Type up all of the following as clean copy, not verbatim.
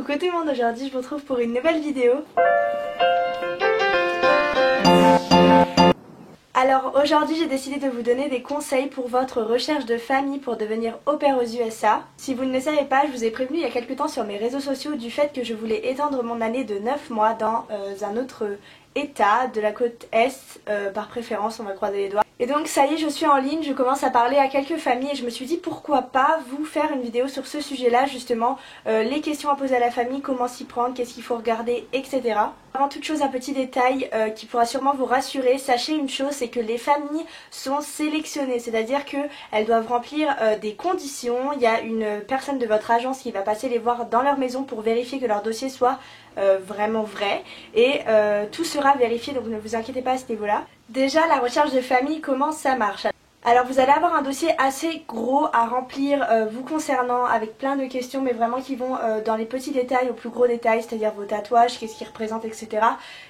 Coucou tout le monde, aujourd'hui je vous retrouve pour une nouvelle vidéo. Alors aujourd'hui j'ai décidé de vous donner des conseils pour votre recherche de famille pour devenir au pair aux USA. Si vous ne le savez pas, je vous ai prévenu il y a quelques temps sur mes réseaux sociaux du fait que je voulais étendre mon année de 9 mois dans un autre état de la côte Est, par préférence, on va croiser les doigts. Et donc ça y est, je suis en ligne, je commence à parler à quelques familles et je me suis dit pourquoi pas vous faire une vidéo sur ce sujet-là, justement, les questions à poser à la famille, comment s'y prendre, qu'est-ce qu'il faut regarder, etc. Avant toute chose, un petit détail qui pourra sûrement vous rassurer, sachez une chose, c'est que les familles sont sélectionnées, c'est-à-dire qu'elles doivent remplir des conditions. Il y a une personne de votre agence qui va passer les voir dans leur maison pour vérifier que leur dossier soit vraiment vrai et tout sera vérifié, donc ne vous inquiétez pas à ce niveau-là. Déjà, la recherche de famille, comment ça marche? Alors vous allez avoir un dossier assez gros à remplir vous concernant, avec plein de questions mais vraiment qui vont dans les petits détails aux plus gros détails, c'est-à-dire vos tatouages, qu'est-ce qu'ils représentent, etc.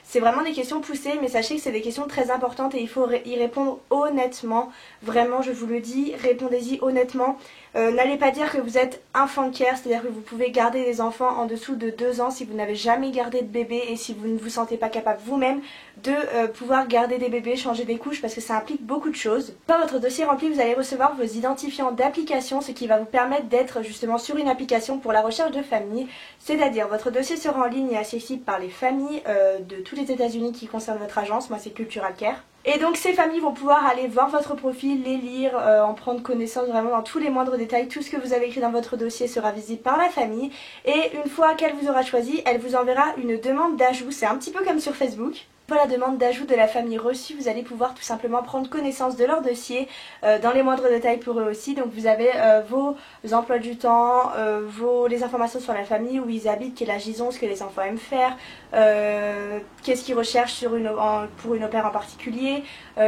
C'est vraiment des questions poussées, mais sachez que c'est des questions très importantes et il faut y répondre honnêtement. Vraiment, je vous le dis, répondez-y honnêtement. N'allez pas dire que vous êtes infant care, c'est-à-dire que vous pouvez garder des enfants en dessous de 2 ans si vous n'avez jamais gardé de bébé et si vous ne vous sentez pas capable vous-même de pouvoir garder des bébés, changer des couches, parce que ça implique beaucoup de choses. Une fois votre dossier rempli, vous allez recevoir vos identifiants d'application, ce qui va vous permettre d'être justement sur une application pour la recherche de famille. C'est-à-dire votre dossier sera en ligne et accessible par les familles de tous les États-Unis qui concernent votre agence. Moi c'est Cultural Care. Et donc ces familles vont pouvoir aller voir votre profil, les lire, en prendre connaissance vraiment dans tous les moindres détails. Tout ce que vous avez écrit dans votre dossier sera visible par la famille. Et une fois qu'elle vous aura choisi, elle vous enverra une demande d'ajout. C'est un petit peu comme sur Facebook. Pour la demande d'ajout de la famille reçue, vous allez pouvoir tout simplement prendre connaissance de leur dossier dans les moindres détails pour eux aussi. Donc vous avez vos emplois du temps, les informations sur la famille, où ils habitent, quel âge ils ont, ce que les enfants aiment faire, qu'est-ce qu'ils recherchent pour une au pair en particulier,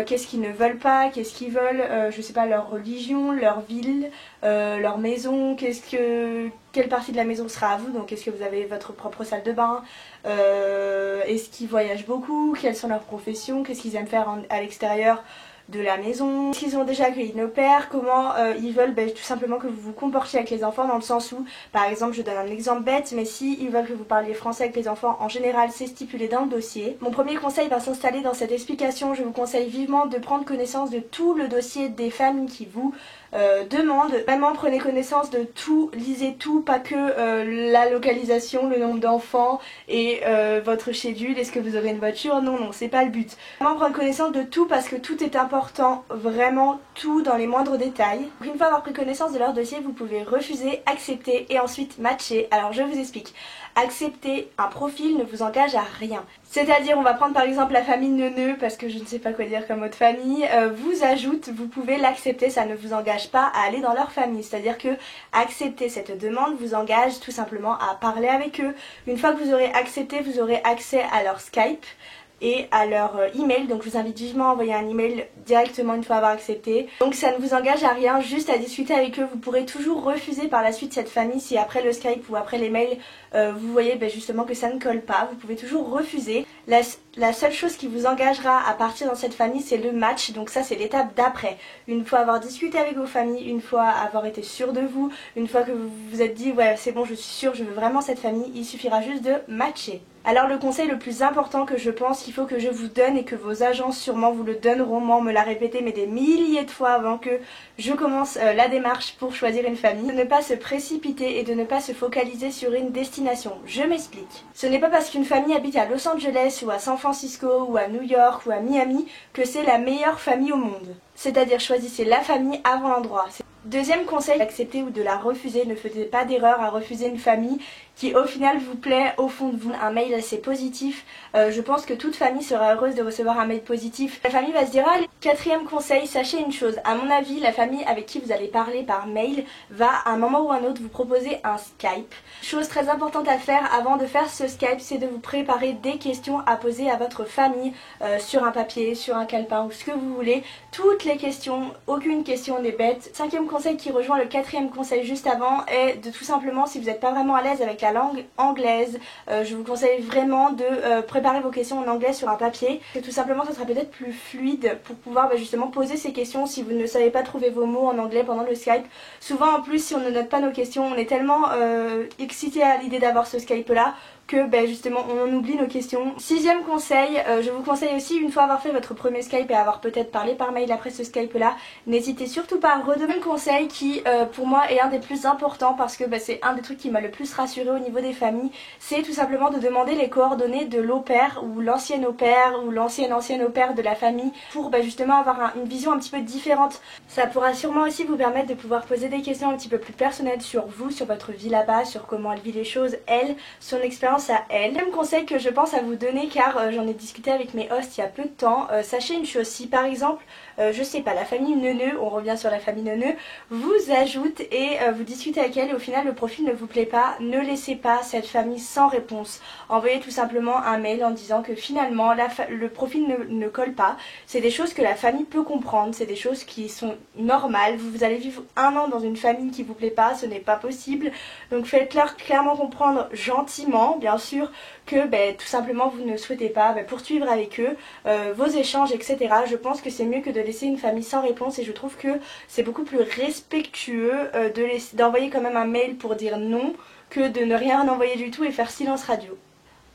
qu'est-ce qu'ils ne veulent pas, qu'est-ce qu'ils veulent, je sais pas, leur religion, leur ville, leur maison, quelle partie de la maison sera à vous, donc est-ce que vous avez votre propre salle de bain, est-ce qu'ils voyagent beaucoup, quelles sont leurs professions, qu'est-ce qu'ils aiment faire à l'extérieur de la maison, est-ce qu'ils ont déjà accueilli nos pères, comment ils veulent tout simplement que vous vous comportiez avec les enfants, dans le sens où, par exemple, je donne un exemple bête, mais si ils veulent que vous parliez français avec les enfants, en général c'est stipulé dans le dossier. Mon premier conseil va s'installer dans cette explication. Je vous conseille vivement de prendre connaissance de tout le dossier des familles qui vous demandent. Vraiment prenez connaissance de tout, lisez tout, pas que la localisation, le nombre d'enfants et votre schedule, est-ce que vous aurez une voiture, non, c'est pas le but. Vraiment prendre connaissance de tout parce que tout est important, vraiment tout dans les moindres détails. Une fois avoir pris connaissance de leur dossier, vous pouvez refuser, accepter et ensuite matcher. Alors je vous explique. Accepter un profil ne vous engage à rien. C'est-à-dire, on va prendre par exemple la famille Neuneu, parce que je ne sais pas quoi dire comme autre famille, vous ajoute, vous pouvez l'accepter, ça ne vous engage pas à aller dans leur famille. C'est-à-dire que accepter cette demande vous engage tout simplement à parler avec eux. Une fois que vous aurez accepté, vous aurez accès à leur Skype et à leur email, donc je vous invite vivement à envoyer un email directement une fois avoir accepté. Donc ça ne vous engage à rien, juste à discuter avec eux. Vous pourrez toujours refuser par la suite cette famille si après le Skype ou après les mails vous voyez justement que ça ne colle pas. Vous pouvez toujours refuser. La seule chose qui vous engagera à partir dans cette famille, c'est le match, donc ça c'est l'étape d'après. Une fois avoir discuté avec vos familles, une fois avoir été sûr de vous, une fois que vous vous êtes dit ouais c'est bon, je suis sûre, je veux vraiment cette famille, il suffira juste de matcher. Alors le conseil le plus important que je pense qu'il faut que je vous donne et que vos agences sûrement vous le donneront, moi on me l'a répété mais des milliers de fois avant que je commence la démarche pour choisir une famille, de ne pas se précipiter et de ne pas se focaliser sur une destination. Je m'explique. Ce n'est pas parce qu'une famille habite à Los Angeles ou à San Francisco ou à New York ou à Miami que c'est la meilleure famille au monde. C'est-à-dire choisissez la famille avant l'endroit. Deuxième conseil, d'accepter ou de la refuser. Ne faites pas d'erreur à refuser une famille qui au final vous plaît au fond de vous. Un mail assez positif, je pense que toute famille sera heureuse de recevoir un mail positif. La famille va se dire ah, quatrième conseil, sachez une chose, à mon avis la famille avec qui vous allez parler par mail va à un moment ou un autre vous proposer un Skype. Chose très importante à faire avant de faire ce Skype, c'est de vous préparer des questions à poser à votre famille sur un papier, sur un calepin ou ce que vous voulez. Toutes les questions, aucune question n'est bête. Cinquième conseil qui rejoint le quatrième conseil juste avant est de tout simplement, si vous n'êtes pas vraiment à l'aise avec la langue anglaise, je vous conseille vraiment de préparer vos questions en anglais sur un papier. Et tout simplement, ça sera peut-être plus fluide pour pouvoir justement poser ces questions si vous ne savez pas trouver vos mots en anglais pendant le Skype. Souvent en plus, si on ne note pas nos questions, on est tellement excité à l'idée d'avoir ce Skype là que justement on oublie nos questions. Sixième conseil, je vous conseille aussi, une fois avoir fait votre premier Skype et avoir peut-être parlé par mail après ce Skype là, n'hésitez surtout pas à redonner un conseil qui pour moi est un des plus importants parce que c'est un des trucs qui m'a le plus rassurée au niveau des familles, c'est tout simplement de demander les coordonnées de l'au-pair ou l'ancienne au-pair ou l'ancienne au-pair de la famille pour justement avoir une vision un petit peu différente. Ça pourra sûrement aussi vous permettre de pouvoir poser des questions un petit peu plus personnelles sur vous, sur votre vie là-bas, sur comment elle vit les choses, elle, son expérience à elle. Deuxième conseil que je pense à vous donner, car j'en ai discuté avec mes hosts il y a peu de temps, sachez une chose, si par exemple, je sais pas, la famille Neuneu, on revient sur la famille Neuneu, vous ajoute et vous discutez avec elle et au final le profil ne vous plaît pas, ne laissez pas cette famille sans réponse. Envoyez tout simplement un mail en disant que finalement le profil ne colle pas. C'est des choses que la famille peut comprendre, c'est des choses qui sont normales. Vous allez vivre un an dans une famille qui vous plaît pas, ce n'est pas possible. Donc faites-leur clairement comprendre gentiment, bien sûr, que tout simplement vous ne souhaitez pas poursuivre avec eux vos échanges, etc. Je pense que c'est mieux que de laisser une famille sans réponse et je trouve que c'est beaucoup plus respectueux d'envoyer quand même un mail pour dire non que de ne rien envoyer du tout et faire silence radio.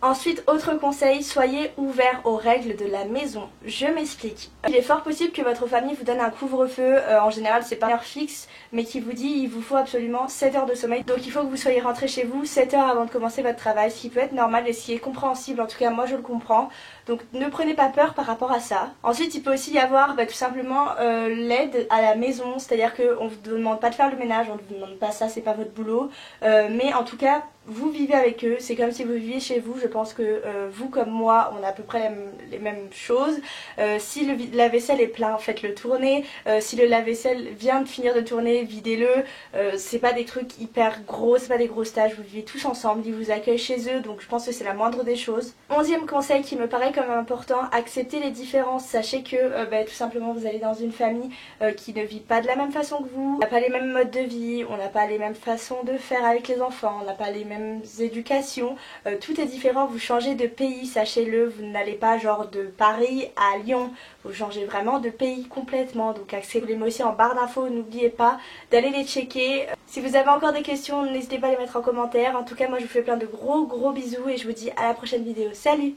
Ensuite, autre conseil, soyez ouverts aux règles de la maison. Je m'explique. Il est fort possible que votre famille vous donne un couvre-feu, en général c'est pas une heure fixe, mais qui vous dit il vous faut absolument 7 heures de sommeil. Donc il faut que vous soyez rentré chez vous 7 heures avant de commencer votre travail, ce qui peut être normal et ce qui est compréhensible, en tout cas moi je le comprends. Donc ne prenez pas peur par rapport à ça. Ensuite il peut aussi y avoir tout simplement l'aide à la maison, c'est-à-dire qu'on ne vous demande pas de faire le ménage, on ne vous demande pas ça, c'est pas votre boulot, mais en tout cas vous vivez avec eux, c'est comme si vous viviez chez vous. Je pense que vous comme moi on a à peu près les mêmes choses. Si le lave-vaisselle est plein, faites-le tourner. Si le lave-vaisselle vient de finir de tourner, videz-le. C'est pas des trucs hyper gros, c'est pas des grosses tâches, vous vivez tous ensemble, ils vous accueillent chez eux, donc je pense que c'est la moindre des choses. 11e conseil qui me paraît quand même important, acceptez les différences. Sachez que tout simplement vous allez dans une famille qui ne vit pas de la même façon que vous, on n'a pas les mêmes modes de vie, on n'a pas les mêmes façons de faire avec les enfants, on n'a pas les mêmes éducations, tout est différent. Vous changez de pays, sachez-le, vous n'allez pas genre de Paris à Lyon, vous changez vraiment de pays complètement. Donc accédez-les aussi en barre d'infos, n'oubliez pas d'aller les checker. Si vous avez encore des questions, n'hésitez pas à les mettre en commentaire. En tout cas moi je vous fais plein de gros bisous et je vous dis à la prochaine vidéo. Salut!